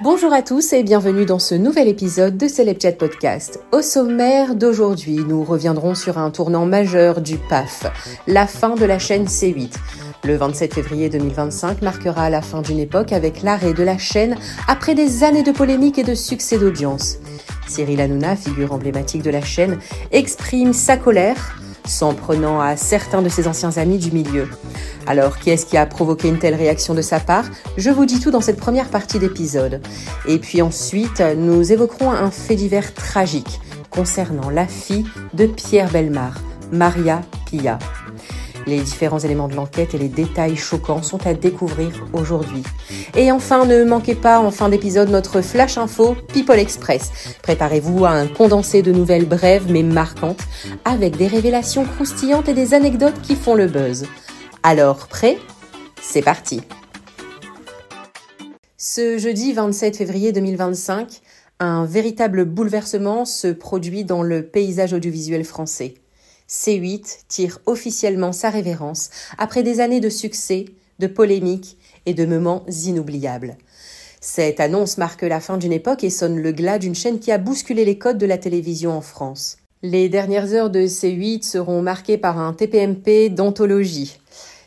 Bonjour à tous et bienvenue dans ce nouvel épisode de Celeb Podcast. Au sommaire d'aujourd'hui, nous reviendrons sur un tournant majeur du PAF, la fin de la chaîne C8. Le 27 février 2025 marquera la fin d'une époque avec l'arrêt de la chaîne après des années de polémiques et de succès d'audience. Cyril Hanouna, figure emblématique de la chaîne, exprime sa colère, s'en prenant à certains de ses anciens amis du milieu. Alors, qui est-ce qui a provoqué une telle réaction de sa part ? Je vous dis tout dans cette première partie d'épisode. Et puis ensuite, nous évoquerons un fait divers tragique concernant la fille de Pierre Bellemare, Maria Pia. Les différents éléments de l'enquête et les détails choquants sont à découvrir aujourd'hui. Et enfin, ne manquez pas en fin d'épisode notre Flash Info People Express. Préparez-vous à un condensé de nouvelles brèves mais marquantes, avec des révélations croustillantes et des anecdotes qui font le buzz. Alors, prêt ? C'est parti ! Ce jeudi 27 février 2025, un véritable bouleversement se produit dans le paysage audiovisuel français. C8 tire officiellement sa révérence après des années de succès, de polémiques et de moments inoubliables. Cette annonce marque la fin d'une époque et sonne le glas d'une chaîne qui a bousculé les codes de la télévision en France. Les dernières heures de C8 seront marquées par un TPMP d'anthologie.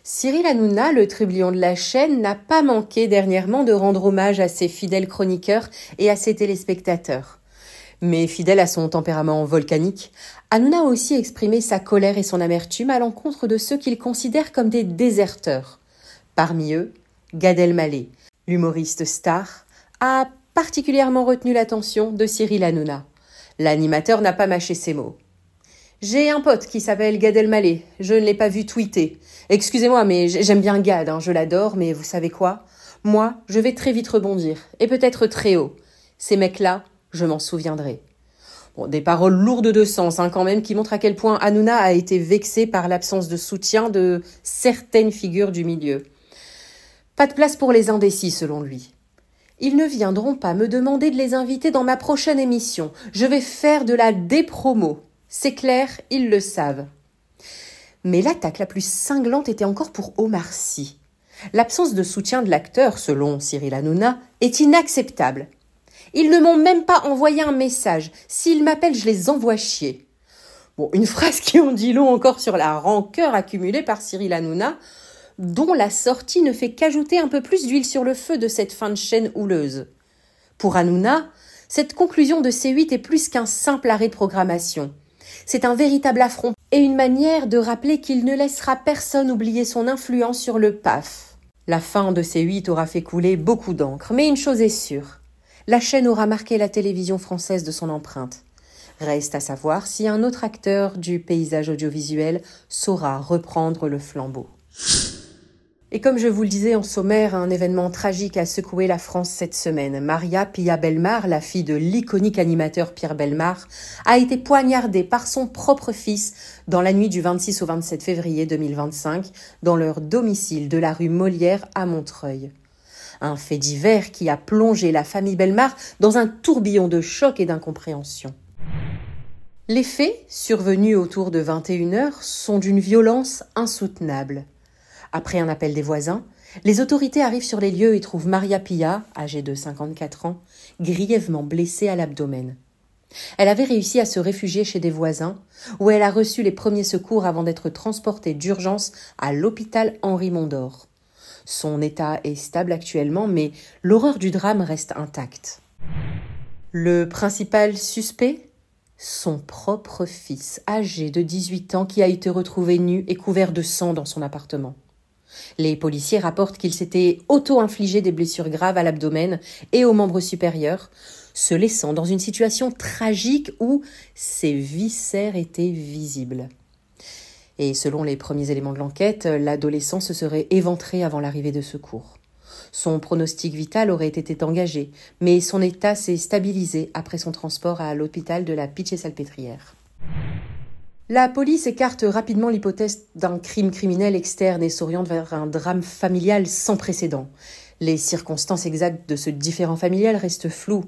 Cyril Hanouna, le trublion de la chaîne, n'a pas manqué dernièrement de rendre hommage à ses fidèles chroniqueurs et à ses téléspectateurs. Mais fidèle à son tempérament volcanique, Hanouna a aussi exprimé sa colère et son amertume à l'encontre de ceux qu'il considère comme des déserteurs. Parmi eux, Gad Elmaleh, l'humoriste star, a particulièrement retenu l'attention de Cyril Hanouna. L'animateur n'a pas mâché ses mots. « J'ai un pote qui s'appelle Gad Elmaleh, je ne l'ai pas vu tweeter. Excusez-moi, mais j'aime bien Gad, je l'adore, mais vous savez quoi ? Moi, je vais très vite rebondir, et peut-être très haut. Ces mecs-là, je m'en souviendrai. » Bon, des paroles lourdes de sens quand même, qui montrent à quel point Hanouna a été vexé par l'absence de soutien de certaines figures du milieu. Pas de place pour les indécis, selon lui. « Ils ne viendront pas me demander de les inviter dans ma prochaine émission. Je vais faire de la dépromo. C'est clair, ils le savent. » Mais l'attaque la plus cinglante était encore pour Omar Sy. L'absence de soutien de l'acteur, selon Cyril Hanouna, est inacceptable. « Ils ne m'ont même pas envoyé un message. S'ils m'appellent, je les envoie chier. » Bon, une phrase qui en dit long encore sur la rancœur accumulée par Cyril Hanouna, dont la sortie ne fait qu'ajouter un peu plus d'huile sur le feu de cette fin de chaîne houleuse. Pour Hanouna, cette conclusion de C8 est plus qu'un simple arrêt de programmation. C'est un véritable affront et une manière de rappeler qu'il ne laissera personne oublier son influence sur le PAF. La fin de C8 aura fait couler beaucoup d'encre, mais une chose est sûre. La chaîne aura marqué la télévision française de son empreinte. Reste à savoir si un autre acteur du paysage audiovisuel saura reprendre le flambeau. Et comme je vous le disais en sommaire, un événement tragique a secoué la France cette semaine. Maria Pia Bellemare, la fille de l'iconique animateur Pierre Bellemare, a été poignardée par son propre fils dans la nuit du 26 au 27 février 2025 dans leur domicile de la rue Molière à Montreuil. Un fait divers qui a plongé la famille Bellemare dans un tourbillon de choc et d'incompréhension. Les faits, survenus autour de 21h, sont d'une violence insoutenable. Après un appel des voisins, les autorités arrivent sur les lieux et trouvent Maria Pia, âgée de 54 ans, grièvement blessée à l'abdomen. Elle avait réussi à se réfugier chez des voisins, où elle a reçu les premiers secours avant d'être transportée d'urgence à l'hôpital Henri Mondor. Son état est stable actuellement, mais l'horreur du drame reste intacte. Le principal suspect ? Son propre fils, âgé de 18 ans, qui a été retrouvé nu et couvert de sang dans son appartement. Les policiers rapportent qu'il s'était auto-infligé des blessures graves à l'abdomen et aux membres supérieurs, se laissant dans une situation tragique où ses viscères étaient visibles. Et selon les premiers éléments de l'enquête, l'adolescent se serait éventré avant l'arrivée de secours. Son pronostic vital aurait été engagé, mais son état s'est stabilisé après son transport à l'hôpital de la Pitié-Salpêtrière. La police écarte rapidement l'hypothèse d'un crime criminel externe et s'oriente vers un drame familial sans précédent. Les circonstances exactes de ce différend familial restent floues,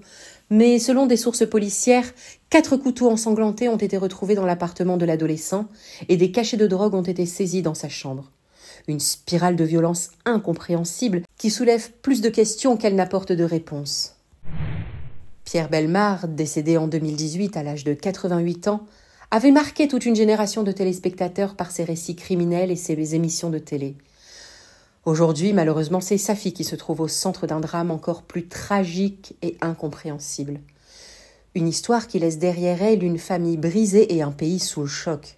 mais selon des sources policières, 4 couteaux ensanglantés ont été retrouvés dans l'appartement de l'adolescent et des cachets de drogue ont été saisis dans sa chambre. Une spirale de violence incompréhensible qui soulève plus de questions qu'elle n'apporte de réponses. Pierre Bellemare, décédé en 2018 à l'âge de 88 ans, avait marqué toute une génération de téléspectateurs par ses récits criminels et ses émissions de télé. Aujourd'hui, malheureusement, c'est sa fille qui se trouve au centre d'un drame encore plus tragique et incompréhensible. Une histoire qui laisse derrière elle une famille brisée et un pays sous le choc.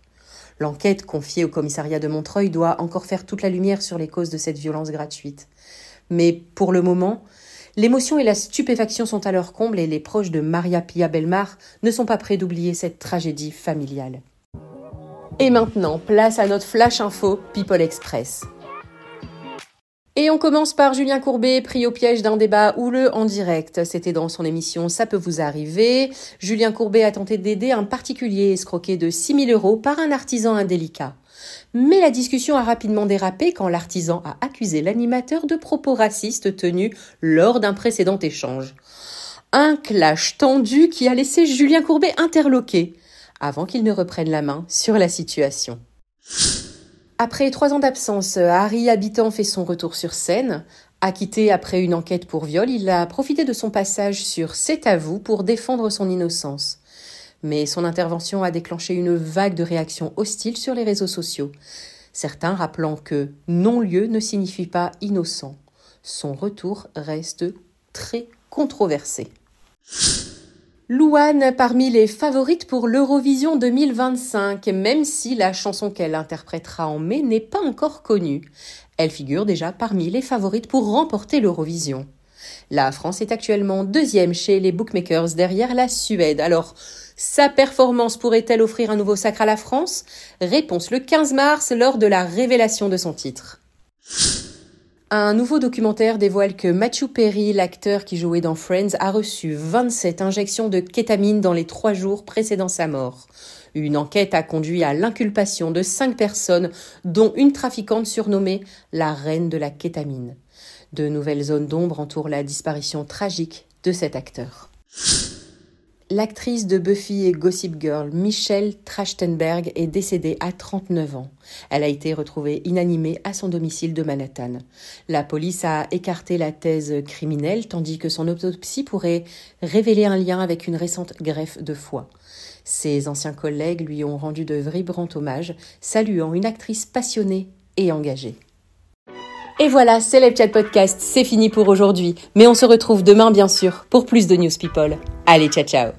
L'enquête confiée au commissariat de Montreuil doit encore faire toute la lumière sur les causes de cette violence gratuite. Mais pour le moment, l'émotion et la stupéfaction sont à leur comble et les proches de Maria Pia Bellemare ne sont pas prêts d'oublier cette tragédie familiale. Et maintenant, place à notre Flash Info People Express. Et on commence par Julien Courbet, pris au piège d'un débat houleux en direct. C'était dans son émission Ça peut vous arriver. Julien Courbet a tenté d'aider un particulier escroqué de 6 000 € par un artisan indélicat. Mais la discussion a rapidement dérapé quand l'artisan a accusé l'animateur de propos racistes tenus lors d'un précédent échange. Un clash tendu qui a laissé Julien Courbet interloqué, avant qu'il ne reprenne la main sur la situation. Après 3 ans d'absence, Harry Habitant fait son retour sur scène. Acquitté après une enquête pour viol, il a profité de son passage sur C'est à vous pour défendre son innocence. Mais son intervention a déclenché une vague de réactions hostiles sur les réseaux sociaux. Certains rappelant que non-lieu ne signifie pas innocent. Son retour reste très controversé. Louane parmi les favorites pour l'Eurovision 2025, même si la chanson qu'elle interprétera en mai n'est pas encore connue. Elle figure déjà parmi les favorites pour remporter l'Eurovision. La France est actuellement 2e chez les bookmakers derrière la Suède. Alors, sa performance pourrait-elle offrir un nouveau sacre à la France ? Réponse le 15 mars lors de la révélation de son titre. Un nouveau documentaire dévoile que Matthew Perry, l'acteur qui jouait dans Friends, a reçu 27 injections de kétamine dans les 3 jours précédant sa mort. Une enquête a conduit à l'inculpation de 5 personnes, dont une trafiquante surnommée la reine de la kétamine. De nouvelles zones d'ombre entourent la disparition tragique de cet acteur. L'actrice de Buffy et Gossip Girl, Michelle Trachtenberg, est décédée à 39 ans. Elle a été retrouvée inanimée à son domicile de Manhattan. La police a écarté la thèse criminelle, tandis que son autopsie pourrait révéler un lien avec une récente greffe de foie. Ses anciens collègues lui ont rendu de vibrants hommages, saluant une actrice passionnée et engagée. Et voilà, c'est le Chat Podcast, c'est fini pour aujourd'hui. Mais on se retrouve demain, bien sûr, pour plus de News People. Allez, ciao ciao.